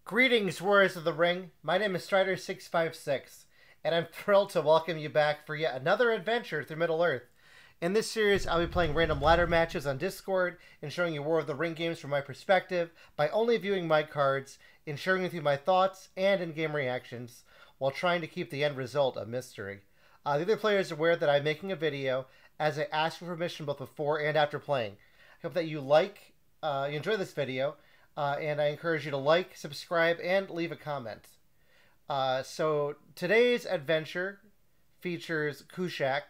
Greetings, Warriors of the Ring. My name is Strider656, and I'm thrilled to welcome you back for yet another adventure through Middle-earth. In this series, I'll be playing random ladder matches on Discord and showing you War of the Ring games from my perspective by only viewing my cards and sharing with you my thoughts and in-game reactions while trying to keep the end result a mystery. The other players are aware that I'm making a video as I ask for permission both before and after playing. I hope that you enjoy this video, and I encourage you to like, subscribe, and leave a comment. So today's adventure features Kushack.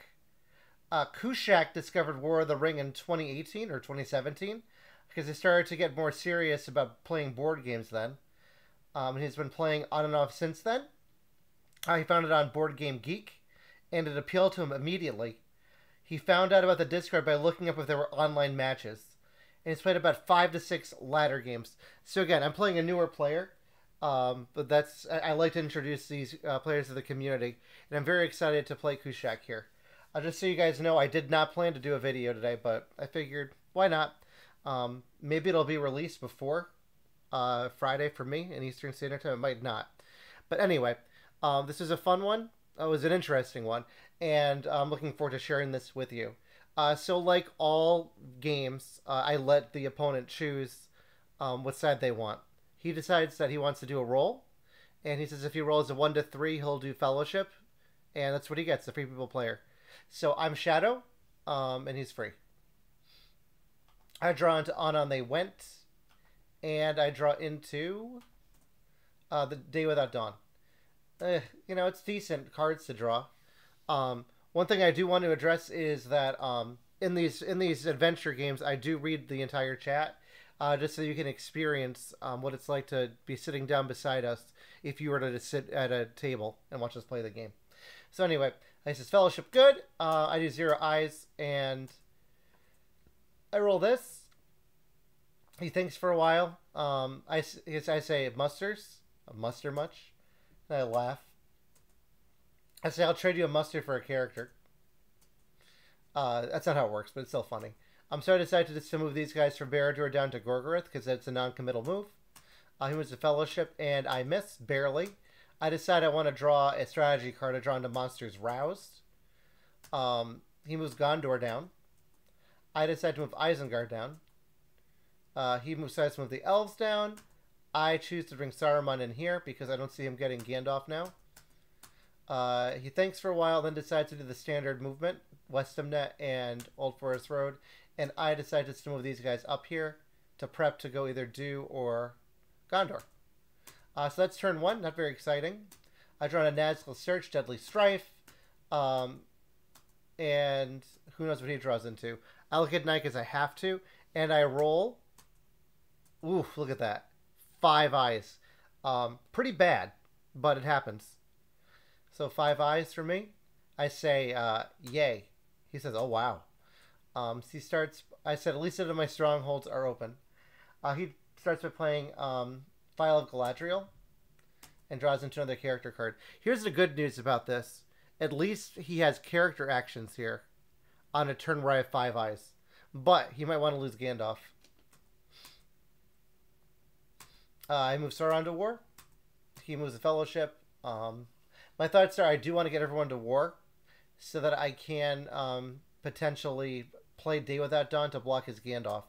Kushack discovered War of the Ring in 2018 or 2017 because he started to get more serious about playing board games then. He's been playing on and off since then. He found it on Board Game Geek, and it appealed to him immediately. He found out about the Discord by looking up if there were online matches. And he's played about 5 to 6 ladder games. So again, I'm playing a newer player, but I like to introduce these players to the community, and I'm very excited to play Kushack here. Just so you guys know, I did not plan to do a video today, but I figured, why not? Maybe it'll be released before Friday for me in Eastern Standard Time. It might not. But anyway, this is a fun one. It was an interesting one, and I'm looking forward to sharing this with you. So like all games, I let the opponent choose what side they want. He decides that he wants to do a roll, and he says if he rolls a 1 to 3, he'll do Fellowship, and that's what he gets, the Free People player. So I'm Shadow, and he's free. I draw into On They Went, and I draw into The Day Without Dawn. It's decent cards to draw. One thing I do want to address is that in these adventure games, I do read the entire chat, just so you can experience what it's like to be sitting down beside us if you were to sit at a table and watch us play the game. So anyway, this is Fellowship good. I do 0 eyes, and I roll this. He thinks for a while. I say musters, a muster much, and I laugh. I say I'll trade you a muster for a character. That's not how it works, but it's still funny. So I decided to move these guys from Barad-dûr down to Gorgoroth because that's a non-committal move. He moves a Fellowship, and I miss barely. I decide I want to draw a strategy card. I draw into Monsters Roused. He moves Gondor down. I decide to move Isengard down. He decides to move the Elves down. I choose to bring Saruman in here because I don't see him getting Gandalf now. He thinks for a while, then decides to do the standard movement, Westamnet and Old Forest Road, and I decide just to move these guys up here to prep to go either Dew or Gondor. So that's turn 1, not very exciting. I draw a Nazgul Search, Deadly Strife, and who knows what he draws into. I look at night because I have to, and I roll. Oof, look at that. 5 eyes. Pretty bad, but it happens. So 5 eyes for me. I say, yay. He says, oh, wow. He starts, I said, at least none of my strongholds are open. He starts by playing File of Galadriel and draws into another character card. Here's the good news about this. At least he has character actions here on a turn where I have 5 eyes. But he might want to lose Gandalf. I move Sauron to war. He moves the Fellowship. My thoughts are I do want to get everyone to war so that I can potentially play Day Without Dawn to block his Gandalf.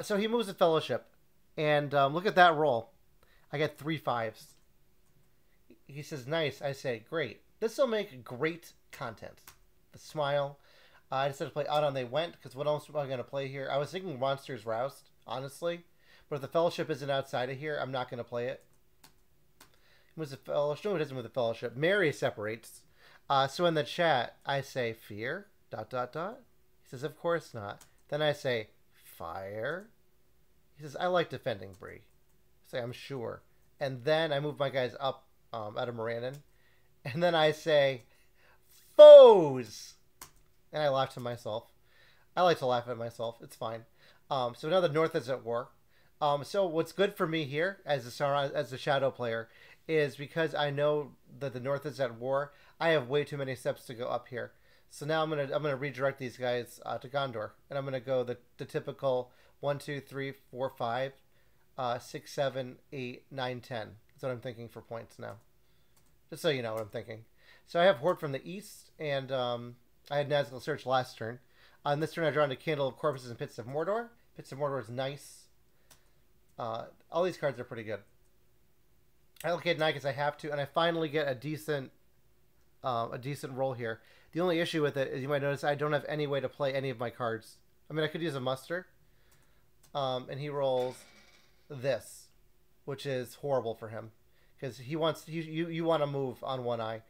So he moves the Fellowship. And look at that roll. I get 3 5s. He says, nice. I say, great. This will make great content. The smile. I decided to play On They Went because what else am I going to play here? I was thinking Monsters Roused, honestly. But if the Fellowship isn't outside of here, I'm not going to play it. He moves the Fellowship. No, he doesn't move the Fellowship. Mary separates. So in the chat, I say, fear, ... He says, of course not. Then I say, fire. He says, I like defending Bree. I say, I'm sure. And then I move my guys up out of Morannon. And then I say, foes! And I laugh to myself. I like to laugh at myself. It's fine. So now the North is at war. So what's good for me here as a Shadow player is because I know that the North is at war, I have way too many steps to go up here. So now I'm gonna redirect these guys to Gondor, and I'm gonna go the typical 1, 2, 3, 4, 5 6, 7, 8, 9, 10. That's what I'm thinking for points now. Just so you know what I'm thinking. So I have Horde from the east, and I had Nazgul Search last turn. On this turn, I draw into Candle of Corpses and Pits of Mordor. Pits of Mordor is nice. All these cards are pretty good. I allocate 9 because I have to, and I finally get a decent roll here. The only issue with it is you might notice I don't have any way to play any of my cards. I mean, I could use a muster, and he rolls this, which is horrible for him because he wants you want to move on one eye.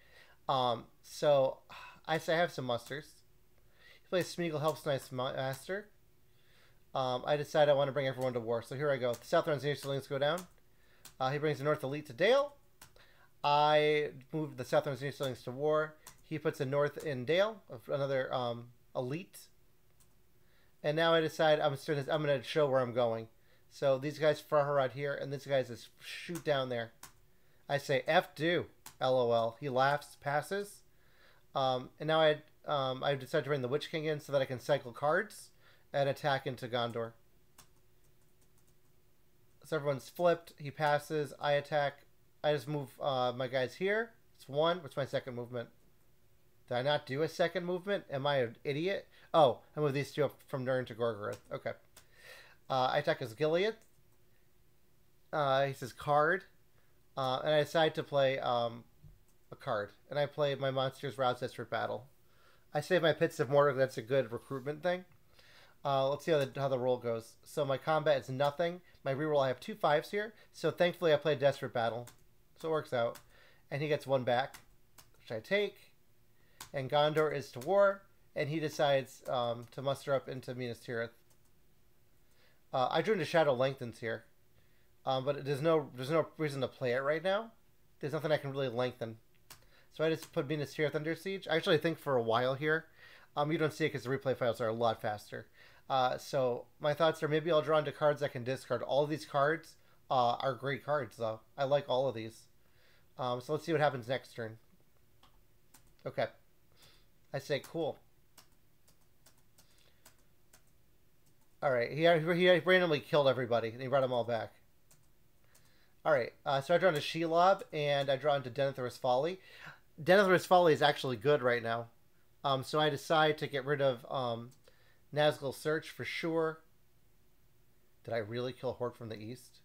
So I say I have some musters. He plays Smeagol Helps Nice Master. I decide I want to bring everyone to war. So here I go. The Southron's Easterlings go down. He brings the North Elite to Dale. I move the Southern's Easterlings to war. He puts the North in Dale, another Elite. And now I decide I'm going to show where I'm going. So these guys Farharad here, and this guy's just shoot down there. I say F do, LOL. He laughs, passes. And now I've decided to bring the Witch King in so that I can cycle cards and attack into Gondor. So everyone's flipped. He passes. I attack. I just move my guys here. It's 1. What's my second movement? Did I not do a second movement? Am I an idiot? Oh, I move these two up from Nirn to Gorgoroth. Okay. I attack as Gilead. He says card. And I decide to play a card. And I play my monsters Rouse Desperate Battle. I save my Pits of Mordor. That's a good recruitment thing. Let's see how the roll goes. So my combat is nothing. My reroll, I have 2 5s here. So thankfully I played Desperate Battle. So it works out. And he gets 1 back, which I take. And Gondor is to war. And he decides to muster up into Minas Tirith. I drew into Shadow Lengthens here. But there's no reason to play it right now. There's nothing I can really lengthen. So I just put Minas Tirith under siege. I actually think for a while here. You don't see it because the replay files are a lot faster. So my thoughts are maybe I'll draw into cards I can discard. All of these cards are great cards, though. I like all of these. So let's see what happens next turn. Okay. I say cool. All right. He randomly killed everybody, and he brought them all back. All right. So I draw into Shelob, and I draw into Denethor's Folly. Denethor's Folly is actually good right now. So I decide to get rid of Nazgul Search for sure. Did I really kill Horde from the east?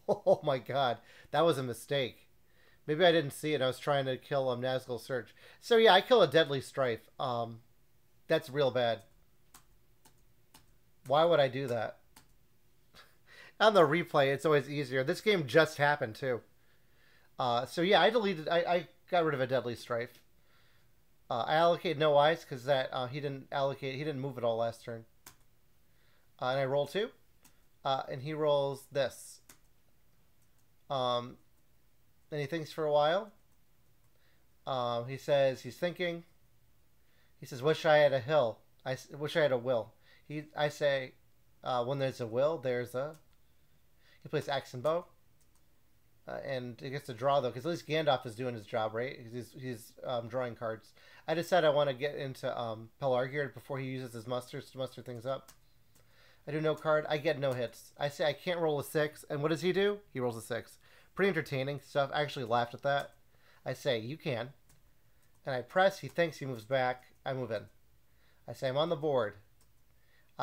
Oh my god, that was a mistake. Maybe I didn't see it. I was trying to kill Nazgul Search. So yeah, I kill a Deadly Strife. That's real bad. Why would I do that? On the replay, it's always easier. This game just happened too. So yeah, I got rid of a Deadly Strife. I allocate no eyes because that he didn't move at all last turn. And I roll 2. And he rolls this. And he thinks for a while. He says he's thinking. He says, "Wish I had a hill. I wish I had a will." I say, when there's a will, there's a. He plays axe and bow. And he gets to draw though, because at least Gandalf is doing his job, right? He's drawing cards. I decide I want to get into Pelargir before he uses his musters to muster things up. I do no card. I get no hits. I say I can't roll a 6, and what does he do? He rolls a 6. Pretty entertaining stuff. I actually laughed at that. I say you can, and I press. He thinks. He moves back. I move in. I say I'm on the board.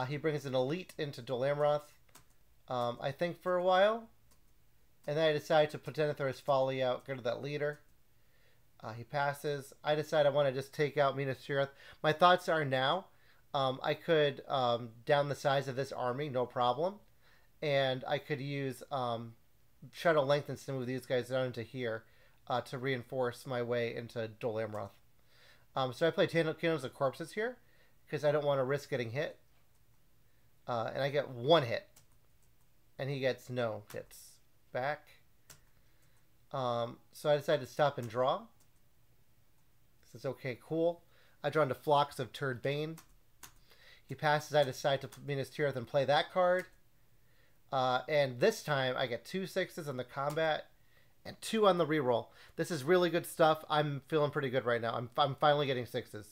He brings an elite into Dol Amroth. I think for a while. And then I decide to put Denethor's Folly out, go to that leader. He passes. I decide I want to just take out Minas Tirith. My thoughts are now, I could down the size of this army, no problem. And I could use Shadow Lengthens to move these guys down into here to reinforce my way into Dol Amroth. So I play Kingdoms of Corpses here because I don't want to risk getting hit. And I get 1 hit. And he gets no hits. Back. So I decided to stop and draw. Says, okay, cool. I draw into Flocks of Turd Bane. He passes. I decide to put Minas Tirith and play that card. And this time I get 2 6s on the combat and 2 on the reroll. This is really good stuff. I'm feeling pretty good right now. I'm finally getting 6s.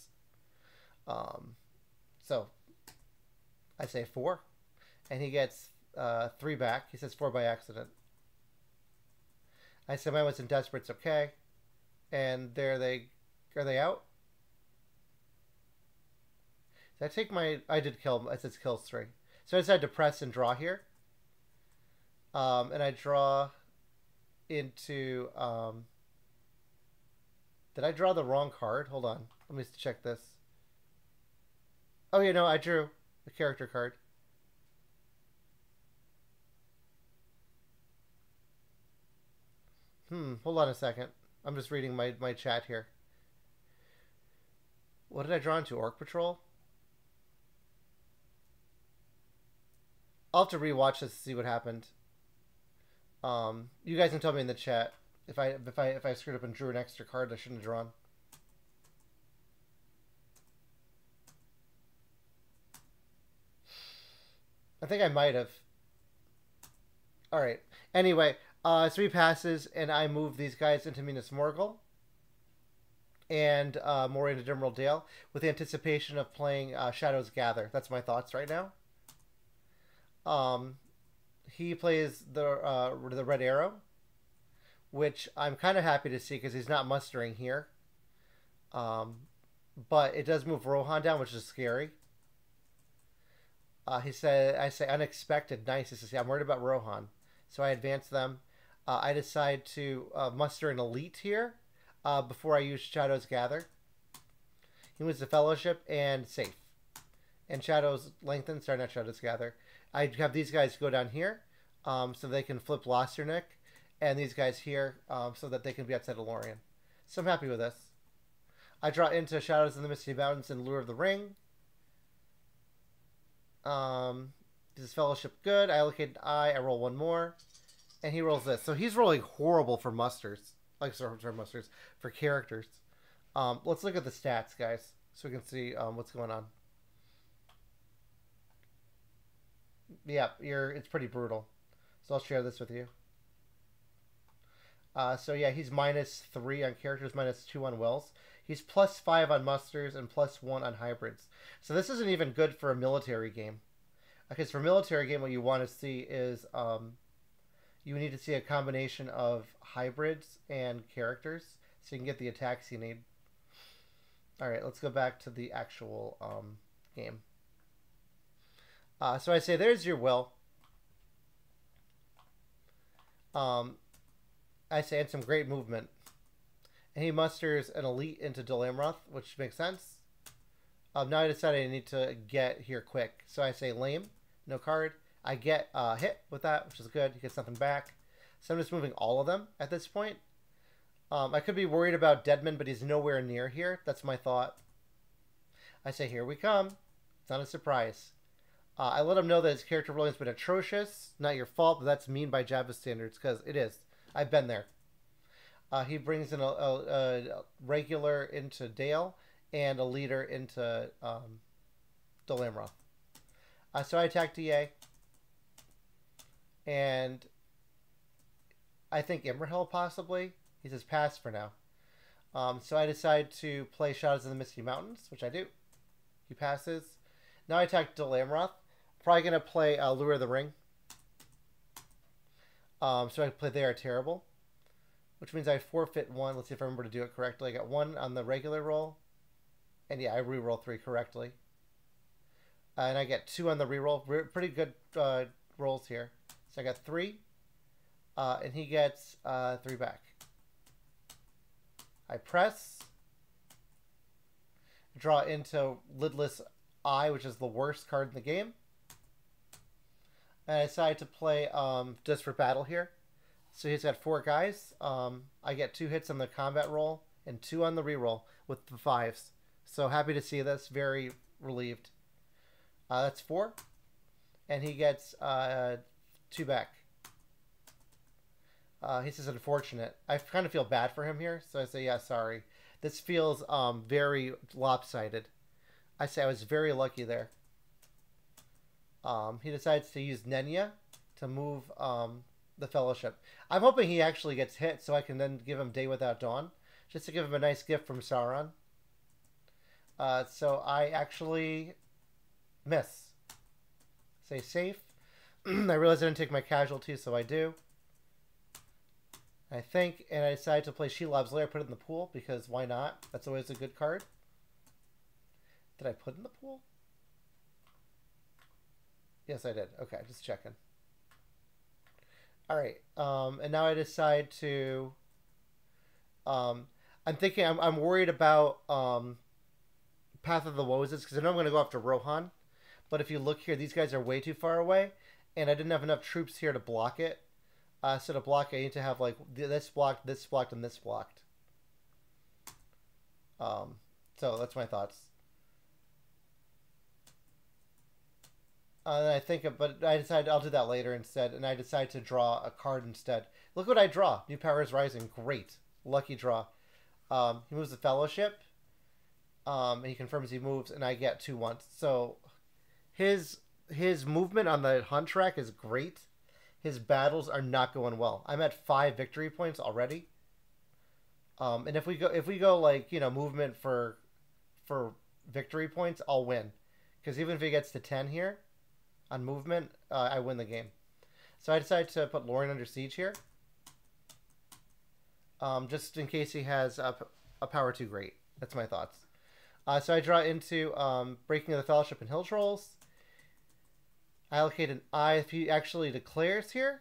So I say 4. And he gets 3 back. He says 4 by accident. I said mine was in desperate. It's okay. And there they are. They out? Did I take my? I did kill. It says kills 3. So I decided to press and draw here. And I draw into. Did I draw the wrong card? Hold on. Let me check this. Oh, yeah, no, I drew the character card. Hold on a second. I'm just reading my chat here. What did I draw into? Orc Patrol? I'll have to rewatch this to see what happened. You guys can tell me in the chat if I screwed up and drew an extra card I shouldn't have drawn. I think I might have. All right. Anyway, 3 passes, and I move these guys into Minas Morgul and more into Emerald Dale with the anticipation of playing Shadows Gather. That's my thoughts right now. He plays the Red Arrow, which I'm kind of happy to see because he's not mustering here. But it does move Rohan down, which is scary. He said, I say unexpected. Nice. He says, yeah, I'm worried about Rohan. So I advance them. I decide to muster an elite here before I use Shadows Gather. He moves the Fellowship and safe. And Shadows lengthen. Sorry, not Shadows Gather. I have these guys go down here so they can flip Losternick. And these guys here so that they can be outside of Lorien. So I'm happy with this. I draw into Shadows in the Misty Mountains and Lure of the Ring. This Fellowship good. I allocate an eye. I roll 1 more. And he rolls this. So he's rolling horrible for musters. Like, sorry, musters. For characters. Let's look at the stats, guys. So we can see what's going on. Yeah, it's pretty brutal. So I'll share this with you. So yeah, he's -3 on characters, -2 on wills. He's +5 on musters and +1 on hybrids. So this isn't even good for a military game. Because for a military game, what you want to see is you need to see a combination of hybrids and characters so you can get the attacks you need. All right, let's go back to the actual game. So I say, there's your will. I say, and some great movement. And he musters an elite into Dol Amroth, which makes sense. Now I decided I need to get here quick. So I say lame, no card. I get hit with that, which is good. He gets nothing back. So I'm just moving all of them at this point. I could be worried about Deadman, but he's nowhere near here. That's my thought. I say, here we come. It's not a surprise. I let him know that his character rolling has been atrocious. Not your fault, but that's mean by Java standards, because it is. I've been there. He brings in a regular into Dale and a leader into Dol Amroth. So I attack DA. And I think Imrahil possibly. He says pass for now. So I decide to play Shadows in the Misty Mountains, which I do. He passes. Now I attack Dol Amroth. Probably going to play Lure of the Ring. So I play They Are Terrible, which means I forfeit 1. Let's see if I remember to do it correctly. I got 1 on the regular roll. And yeah, I re-roll 3 correctly. And I get 2 on the re-roll. Pretty good rolls here. So I got 3. And he gets 3 back. I press. Draw into Lidless Eye, which is the worst card in the game. And I decide to play just for battle here. So he's got 4 guys. I get 2 hits on the combat roll and 2 on the reroll with the 5s. So happy to see this. Very relieved. That's 4. And he gets 2 back. He says unfortunate. I kind of feel bad for him here. So I say, yeah, sorry. This feels very lopsided. I say I was very lucky there. He decides to use Nenya to move the Fellowship. I'm hoping he actually gets hit so I can then give him Day Without Dawn. Just to give him a nice gift from Sauron. So I actually miss. Say safe. I realized I didn't take my casualty, so I do. I think, and I decided to play Shelob's Lair, put it in the pool, because why not? That's always a good card. Did I put it in the pool? Yes, I did. Okay, just checking. Alright, and now I decide to... I'm thinking, I'm worried about Path of the Wozes, because I know I'm going to go after Rohan. But if you look here, these guys are way too far away, and I didn't have enough troops here to block it. So to block it, I need to have like this blocked, and this blocked. So that's my thoughts. And I think, but I decided I'll do that later instead, and I decided to draw a card instead. Look what I draw. New Powers Rising. Great. Lucky draw. He moves the Fellowship. He confirms he moves, and I get 2 once. So his movement on the hunt track is great. His battles are not going well. I'm at 5 victory points already. And if we go like, you know, movement for victory points, I'll win. Because even if he gets to 10 here on movement, I win the game. So I decided to put Lorien under siege here. Just in case he has a power too great. That's my thoughts. So I draw into Breaking of the Fellowship and Hill Trolls. I allocate an eye if he actually declares here,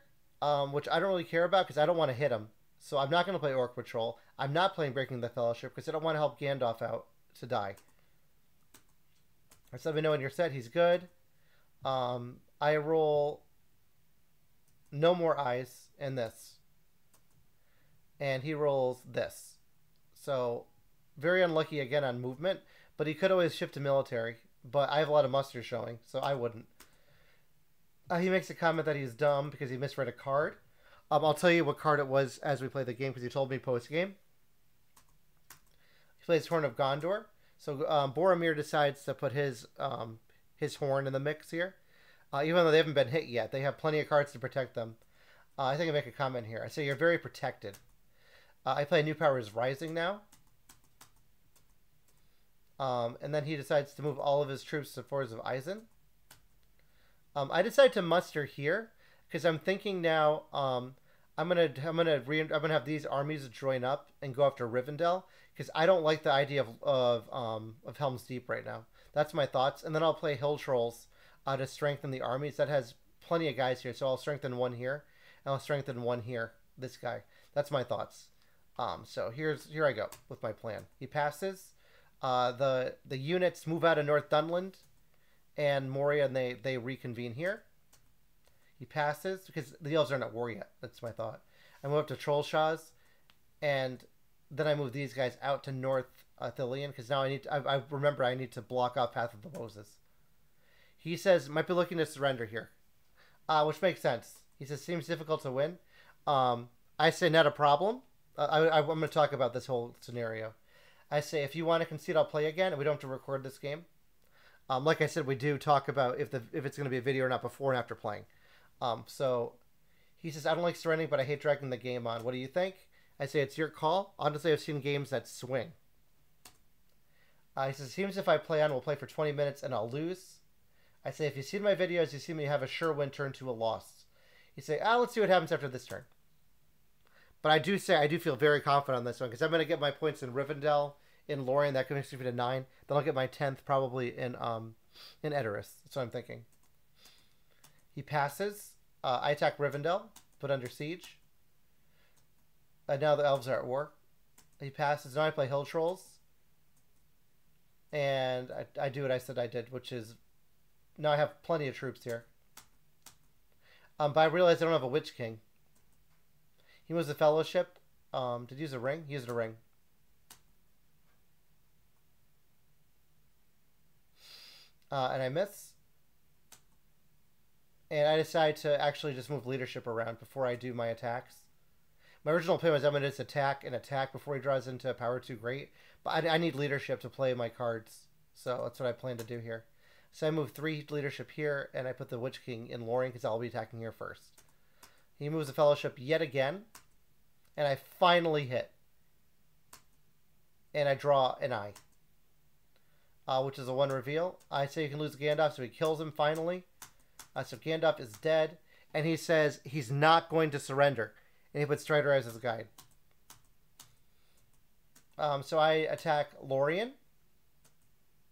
which I don't really care about because I don't want to hit him. So I'm not going to play Orc Patrol. I'm not playing Breaking the Fellowship because I don't want to help Gandalf out to die. So let me know when you're set. He's good. I roll no more eyes in this. And he rolls this. So very unlucky again on movement, but he could always shift to military. But I have a lot of muster showing, so I wouldn't. He makes a comment that he's dumb because he misread a card. I'll tell you what card it was as we play the game because he told me post-game. He plays Horn of Gondor. So Boromir decides to put his horn in the mix here. Even though they haven't been hit yet, they have plenty of cards to protect them. I think I make a comment here. I say you're very protected. I play New Powers Rising now. And then he decides to move all of his troops to Fords of Eisen. I decided to muster here because I'm thinking now I'm gonna have these armies join up and go after Rivendell because I don't like the idea of Helm's Deep right now. That's my thoughts, and then I'll play Hill Trolls to strengthen the armies. That has plenty of guys here, so I'll strengthen one here and I'll strengthen one here. This guy. That's my thoughts. So here I go with my plan. He passes. The units move out of North Dunland and Moria, and they reconvene here. He passes because the elves aren't at war yet. That's my thought. I move up to Trollshaws, and then I move these guys out to North Thillian because now I remember I need to block off Path of the Moses. He says might be looking to surrender here, which makes sense. He says seems difficult to win. I say not a problem. I'm going to talk about this whole scenario. I say if you want to concede, I'll play again, and we don't have to record this game. Like I said, we do talk about if it's going to be a video or not before and after playing. So he says, I don't like surrendering, but I hate dragging the game on. What do you think? I say, it's your call. Honestly, I've seen games that swing. He says, seems if I play on, we'll play for 20 minutes and I'll lose. I say, if you've seen my videos, you see me have a sure win turn to a loss. You say, let's see what happens after this turn. But I do say, I do feel very confident on this one because I'm going to get my points in Rivendell, in Lorien. That makes me to 9. Then I'll get my 10th probably in Edoras. That's what I'm thinking. He passes. I attack Rivendell, put under siege. Now the elves are at war. He passes. Now I play Hill Trolls. And I do what I said I did, which is now I have plenty of troops here. But I realized I don't have a Witch King. He moves the Fellowship. Did he use a ring? He used a ring. And I miss. And I decide to actually just move leadership around before I do my attacks. My original plan was I'm going to just attack before he draws into power too great. But I need leadership to play my cards. So that's what I plan to do here. So I move 3 leadership here, and I put the Witch King in Lorien because I'll be attacking here first. He moves the Fellowship yet again. And I finally hit. And I draw an eye. Which is a 1 reveal. I say you can lose Gandalf, so he kills him finally. So Gandalf is dead, and he says he's not going to surrender, and he puts Strider as his guide. So I attack Lorien.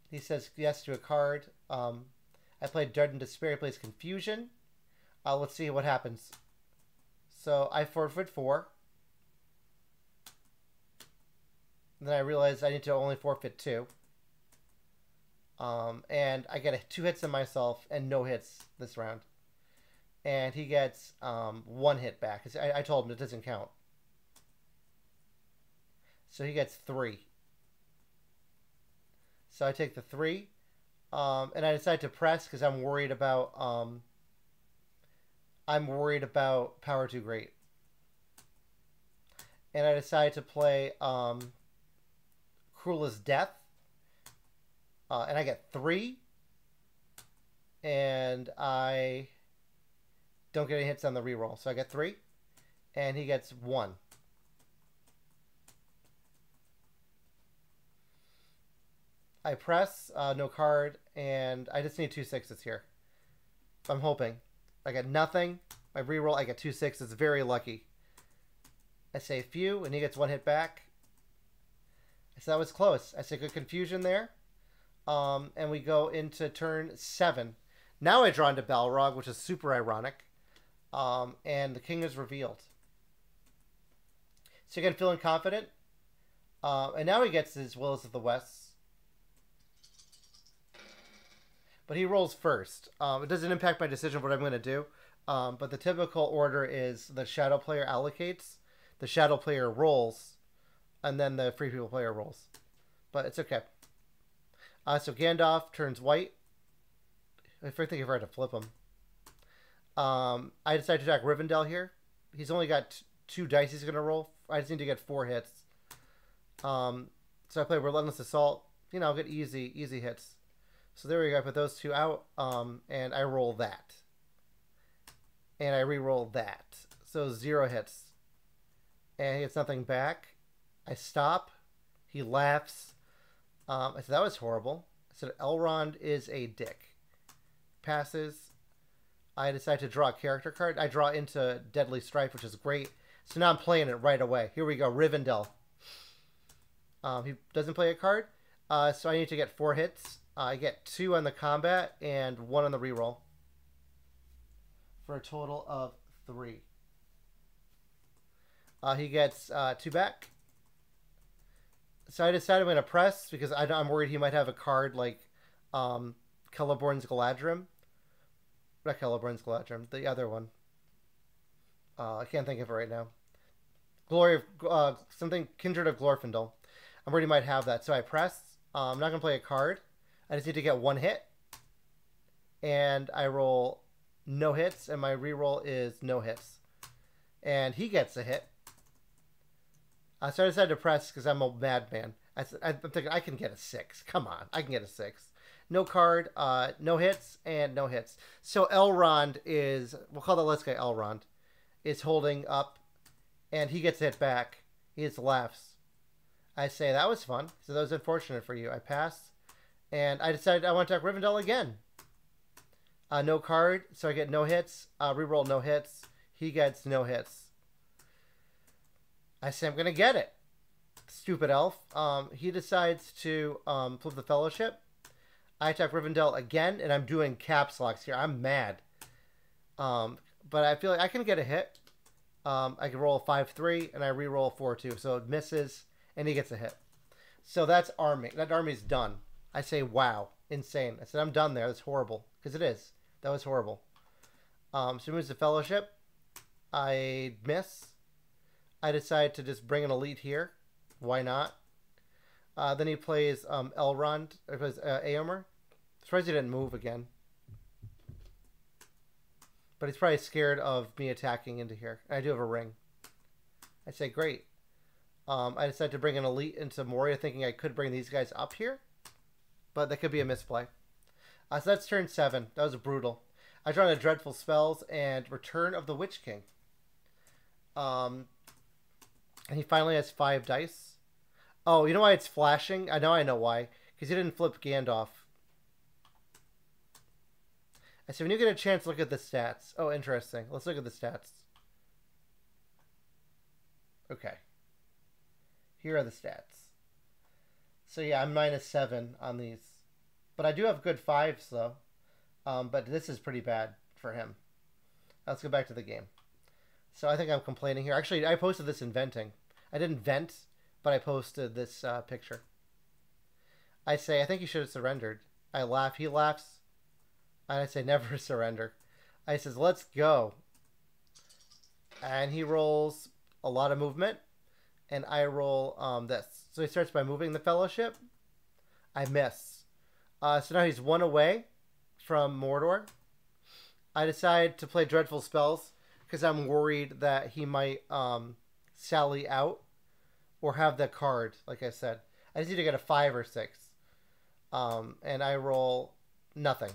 He says yes to a card. I played Dread and Despair. He plays Confusion. Let's see what happens. So I forfeit 4. Then I realize I need to only forfeit 2. And I get 2 hits on myself and no hits this round. And he gets 1 hit back. I told him it doesn't count. So he gets 3. So I take the 3. And I decide to press because I'm worried about Power Too Great. And I decide to play Cruel as Death. And I get 3. And I don't get any hits on the reroll. So I get 3. And he gets 1. I press, no card, and I just need 2 6s here. I'm hoping. I get nothing. My reroll, I get 2 6s. Very lucky. I say few, and he gets 1 hit back. So that was close. I say good confusion there. And we go into turn 7. Now I draw into Balrog, which is super ironic. And the king is revealed. So again, feeling confident. And now he gets his Wills of the West. But he rolls first. It doesn't impact my decision of what I'm going to do. But the typical order is the shadow player allocates, the shadow player rolls, and then the free people player rolls. But it's okay. So Gandalf turns white. I think if I had to flip him. I decide to attack Rivendell here. He's only got 2 dice he's going to roll. I just need to get 4 hits. So I play Relentless Assault. You know, I'll get easy hits. So there we go. I put those 2 out, and I roll that. And I re-roll that. So 0 hits. And he gets nothing back. I stop. He laughs. I said, that was horrible. I said, Elrond is a dick. Passes. I decide to draw a character card. I draw into Deadly Strife, which is great. So now I'm playing it right away. Here we go. Rivendell. He doesn't play a card. So I need to get 4 hits. I get 2 on the combat and 1 on the reroll. For a total of 3. He gets 2 back. So I decided I'm going to press because I'm worried he might have a card like Celeborn's Galadrim. Not Celeborn's Galadrim, the other one. I can't think of it right now. Glory of something Kindred of Glorfindel. I'm worried he might have that. So I press. I'm not going to play a card. I just need to get 1 hit. And I roll no hits, and my reroll is no hits. And he gets a hit. So I decided to press because I'm a madman. I'm thinking I can get a 6. Come on, I can get a 6. No card, no hits, and no hits. So Elrond is, we'll call the last guy Elrond, is holding up, and he gets a hit back. He just laughs. I say, that was fun. So that was unfortunate for you. I pass, and I decided I want to attack Rivendell again. No card, so I get no hits. Reroll no hits. He gets no hits. I say I'm going to get it. Stupid elf. He decides to flip the Fellowship. I attack Rivendell again, and I'm doing caps locks here. I'm mad. But I feel like I can get a hit. I can roll a 5-3, and I reroll 4-2. So it misses, and he gets a hit. So that's army. That army's done. I say, wow. Insane. I said, I'm done there. That's horrible. Because it is. That was horrible. So he moves to Fellowship. I miss. I decide to just bring an elite here. Why not? Then he plays Elrond. He plays Éomer. Surprised he didn't move again. But he's probably scared of me attacking into here. And I do have a ring. I say, great. I decide to bring an elite into Moria, thinking I could bring these guys up here. But that could be a misplay. So that's turn 7. That was brutal. I draw into Dreadful Spells and Return of the Witch King. And he finally has 5 dice. Oh, you know why it's flashing? I know why. Because he didn't flip Gandalf. I said, when you get a chance, look at the stats. Oh, interesting. Let's look at the stats. Okay. Here are the stats. So yeah, I'm -7 on these. But I do have good 5s, though. But this is pretty bad for him. Let's go back to the game. So I think I'm complaining here. Actually, I posted this in venting. I didn't vent, but I posted this picture. I say, I think you should have surrendered. I laugh. He laughs. And I say, never surrender. I says, let's go. And he rolls a lot of movement. And I roll this. So he starts by moving the fellowship. I miss. So now he's 1 away from Mordor. I decide to play Dreadful Spells because I'm worried that he might sally out or have the card, like I said. I just need to get a 5 or 6. And I roll nothing.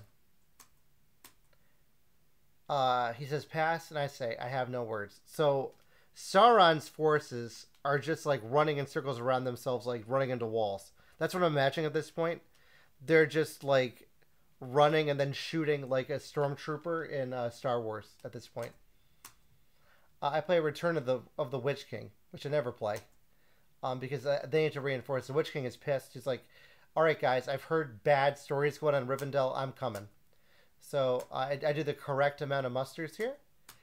He says pass, and I say I have no words. So Sauron's forces are just like running in circles around themselves, like running into walls. That's what I'm imagining at this point. They're just like running and then shooting like a stormtrooper in Star Wars at this point. I play Return of the Witch King, which I never play, because they need to reinforce. The Witch King is pissed. He's like, all right, guys, I've heard bad stories going on in Rivendell. I'm coming. So I do the correct amount of musters here.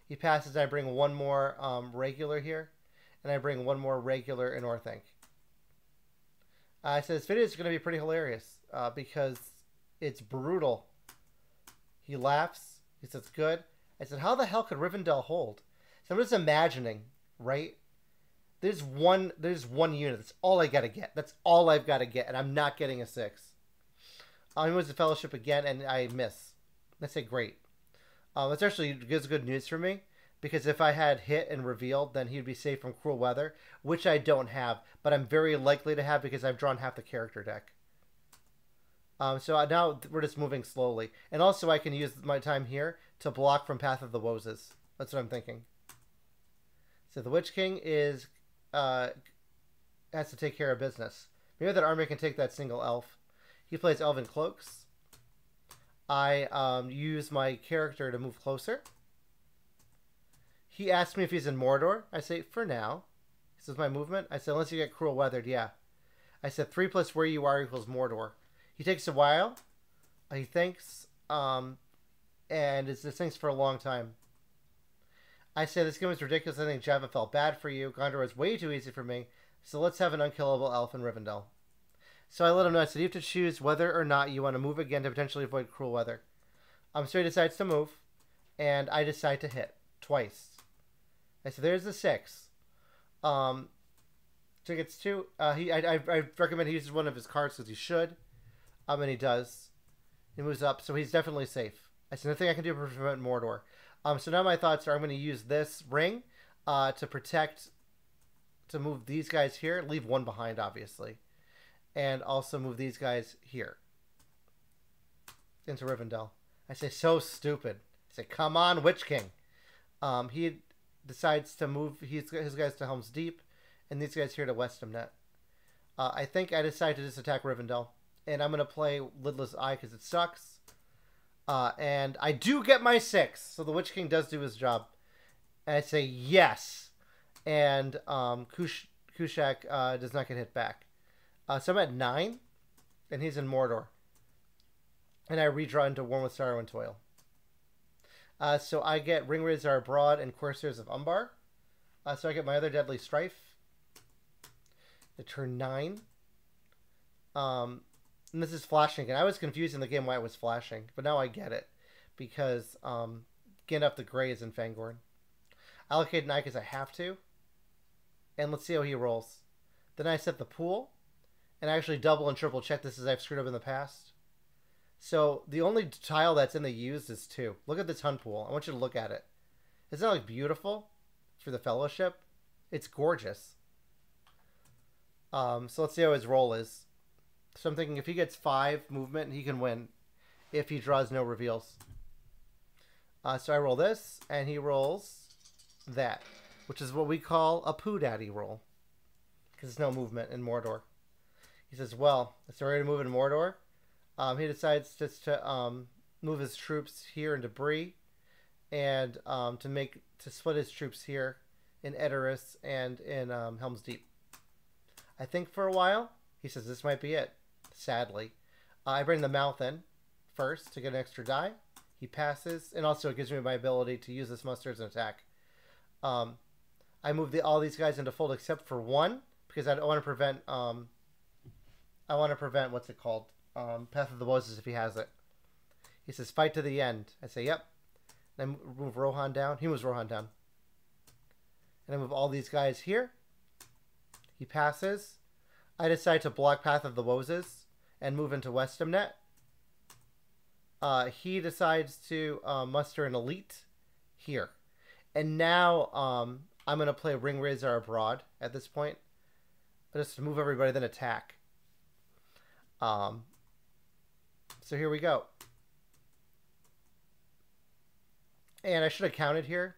He passes. I bring 1 more regular here, and I bring 1 more regular in Orthanc. I said this video is going to be pretty hilarious because it's brutal. He laughs. He says, good. I said, how the hell could Rivendell hold? So I'm just imagining, right? There's one unit. That's all I got to get. That's all I've got to get, and I'm not getting a 6. He moves the Fellowship again, and I miss. I say, great. That's actually good news for me, because if I had hit and revealed, then he'd be safe from Cruel Weather, which I don't have, but I'm very likely to have because I've drawn half the character deck. So now we're just moving slowly. And also I can use my time here to block from Path of the Wozes. That's what I'm thinking. So the Witch King is has to take care of business. Maybe that army can take that single elf. He plays Elven Cloaks. I use my character to move closer. He asks me if he's in Mordor. I say, for now. He says, my movement? I said, unless you get Cruel Weathered, yeah. I said, 3 plus where you are equals Mordor. He takes a while. He thinks, and this thinks for a long time. I say, this game is ridiculous. I think Java felt bad for you. Gondor was way too easy for me. So let's have an unkillable elf in Rivendell. So I let him know. I said, you have to choose whether or not you want to move again to potentially avoid Cruel Weather. So he decides to move, and I decide to hit twice. I said, there's the 6. So he gets 2. I recommend he uses one of his cards because he should. And he does. He moves up, so he's definitely safe. I said, nothing I can do to prevent Mordor. So now my thoughts are I'm going to use this ring to protect, to move these guys here. Leave 1 behind, obviously. And also move these guys here. Into Rivendell. I say, so stupid. I say, come on, Witch King. He decides to move his guys to Helm's Deep, and these guys here to Westamnet. I think I decide to just attack Rivendell. And I'm going to play Lidless Eye because it sucks. And I do get my 6. So the Witch King does do his job. And I say yes. And Kushack does not get hit back. So I'm at 9. And he's in Mordor. And I redraw into Warm with Sorrow and Toil. So I get Ringwraiths Are Abroad and Corsairs of Umbar. So I get my other Deadly Strife. To turn 9. And this is flashing again. I was confused in the game why it was flashing, but now I get it. Because Gandalf the Grey is in Fangorn. Allocate an eye because I have to. And let's see how he rolls. Then I set the pool. And I actually double and triple check this as I've screwed up in the past. So the only tile that's in the used is 2. Look at this hunt pool. I want you to look at it. Isn't that like beautiful for the Fellowship? It's gorgeous. So let's see how his roll is. So I'm thinking if he gets 5 movement, he can win. If he draws no reveals. So I roll this, and he rolls that. Which is what we call a Pooh Daddy roll. Because there's no movement in Mordor. He says, well, it's ready to move in Mordor. He decides just to move his troops here in debris, and to split his troops here in Edoras and in Helm's Deep. I think for a while he says this might be it. Sadly, I bring the mouth in first to get an extra die. He passes, and also it gives me my ability to use this muster as an attack. I move all these guys into fold except for one because I want to prevent. I want to prevent what's it called? Path of the Moses if he has it. He says fight to the end. I say yep. And I move Rohan down. He moves Rohan down. And I move all these guys here. He passes. I decide to block Path of the Moses and move into Westamnet. He decides to muster an elite here. And now I'm going to play Ring Razor Abroad at this point. Just to move everybody, then attack. So here we go. And I should have counted here.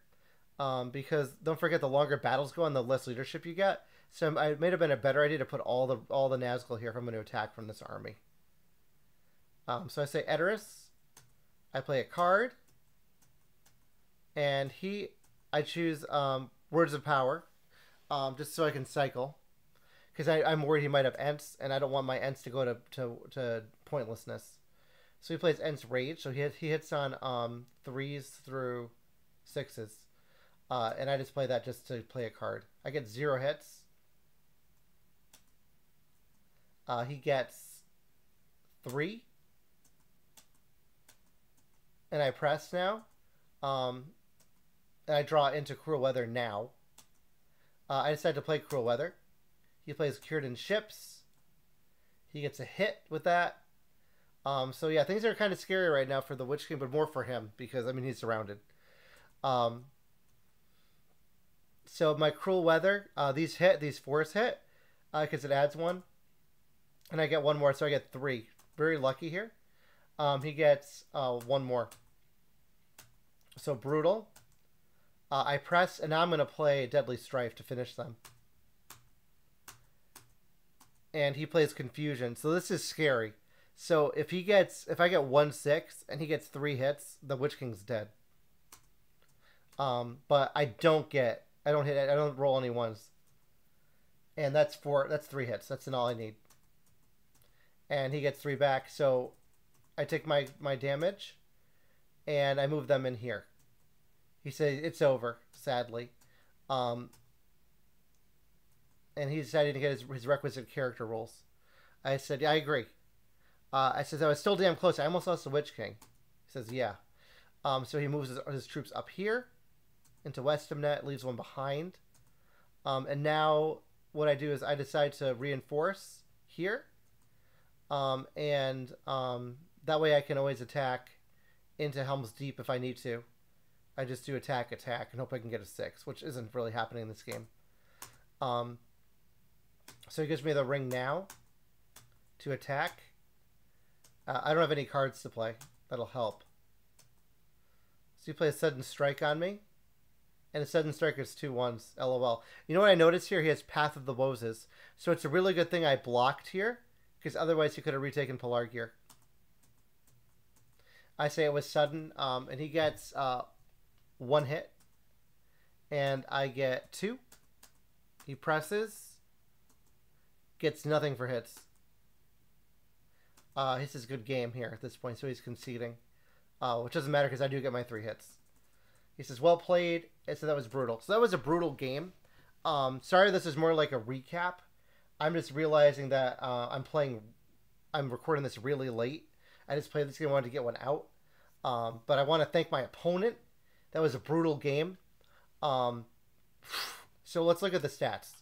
Because don't forget the longer battles go on, the less leadership you get. So it may have been a better idea to put all the Nazgul here if I'm going to attack from this army. So I say Edoras. I play a card. And I choose Words of Power. Just so I can cycle. Because I'm worried he might have Ents, and I don't want my Ents to go to pointlessness. So he plays Ents Rage, so he hits on 3s through 6s. And I just play that just to play a card. I get 0 hits. He gets 3. And I press now. And I draw into Cruel Weather now. I decide to play Cruel Weather. He plays Círdan Ships. He gets a hit with that. So yeah, things are kind of scary right now for the Witch King, but more for him because, I mean, he's surrounded. So my Cruel Weather, these 4s hit, because it adds 1. And I get 1 more, so I get 3. Very lucky here. He gets 1 more. So Brutal. I press, and now I'm going to play Deadly Strife to finish them. And he plays Confusion. So this is scary. So if I get 1/6 and he gets 3 hits, the Witch King's dead. But I don't roll any 1s. And that's 3 hits. That's all I need. And he gets 3 back. So I take my damage and I move them in here. He says it's over, sadly. And he decided to get his requisite character rolls. I said, yeah, I agree. I said, I was still damn close. I almost lost the Witch King. He says, yeah. So he moves his troops up here into Westamnet, leaves 1 behind. And now what I do is I decide to reinforce here. And that way I can always attack into Helm's Deep if I need to. I just do attack, and hope I can get a 6, which isn't really happening in this game. So he gives me the ring now to attack. I don't have any cards to play. That'll help. So he plays Sudden Strike on me. And a Sudden Strike is 2 1s. LOL. You know what I noticed here? He has Path of the Moses. So it's a really good thing I blocked here. Because otherwise he could have retaken Pelargir. I say it was sudden. And he gets 1 hit. And I get 2. He presses. Gets nothing for hits. This is a good game here at this point, so he's conceding. Which doesn't matter because I do get my 3 hits. He says, well played. So that was brutal. So that was a brutal game. Sorry this is more like a recap. I'm just realizing that I'm recording this really late. I just played this game, I wanted to get one out. But I want to thank my opponent. That was a brutal game. So let's look at the stats.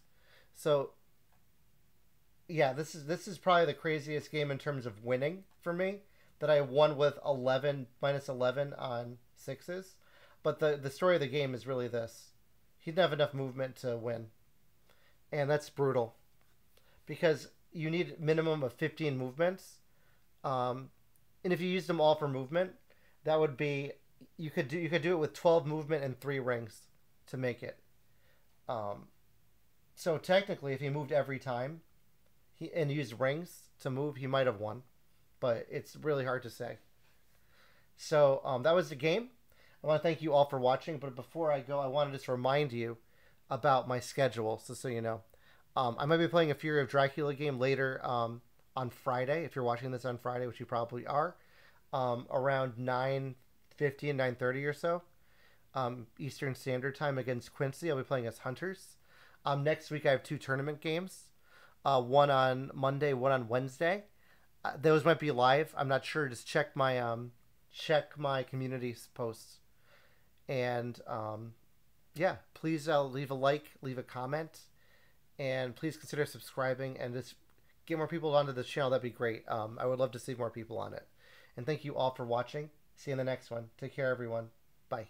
So yeah, this is probably the craziest game in terms of winning for me. That I won with -11 on 6s. But the story of the game is really this. He didn't have enough movement to win. And that's brutal. Because you need a minimum of 15 movements. And if you used them all for movement, that would be you could do it with 12 movement and 3 rings to make it. So technically if he moved every time and used rings to move, he might have won. But it's really hard to say. So that was the game. I want to thank you all for watching. But before I go, I want to just remind you about my schedule, so you know. I might be playing a Fury of Dracula game later on Friday. If you're watching this on Friday, which you probably are, around 9:50 and 9:30 or so, Eastern Standard Time against Quincy. I'll be playing as Hunters. Next week I have two tournament games, one on Monday, one on Wednesday. Those might be live. I'm not sure. Just check my community posts, and yeah, please leave a like, leave a comment, and please consider subscribing and just get more people onto the channel. That'd be great. I would love to see more people on it. And thank you all for watching. See you in the next one. Take care, everyone. Bye.